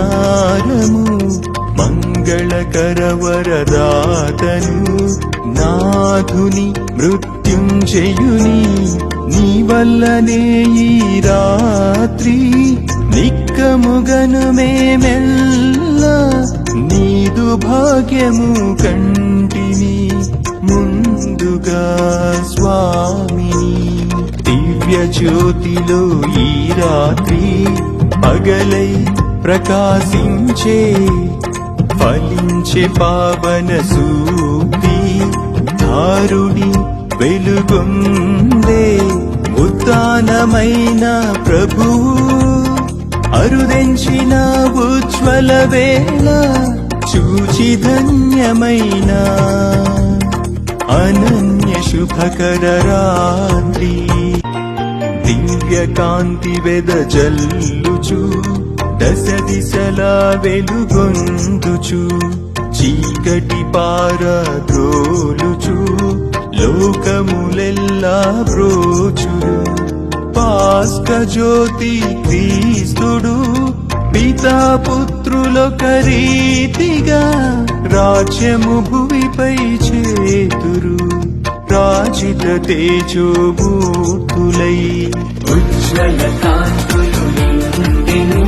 మంగళహారము మంగళకర వరదాతను నాథుని మృత్యుంజయుని నీ వల్లనే ఈ రాత్రి నిక్కముగను మేమెల్లా నీదు భాగ్యము కంటిని ముందుగా స్వామిని దివ్య జ్యోతిలో ఈ రాత్రి పగలై ప్రకాశించే ఫలించే పావన సూక్తి ధారుడి వెలుగొందే ఉత్తానమైన ప్రభు అరుదెంచిన ఉజ్వల వేళ చూచి ధన్యమైన అనన్య శుభకర రాత్రి దివ్య కాంతి వెదజల్లుచు దశ దిశలా వెలుగొందుచు చీకటి పారద్రోలుచు లోకములెల్లా బ్రోచుడు పాస్క జ్యోతి క్రీస్తుడు పితా పుత్రులొక రీతిగా రాజ్యము భువిపై చేతురు రాజిత తేజోమూర్తులై ఉజ్వల కాంతులు నిండెను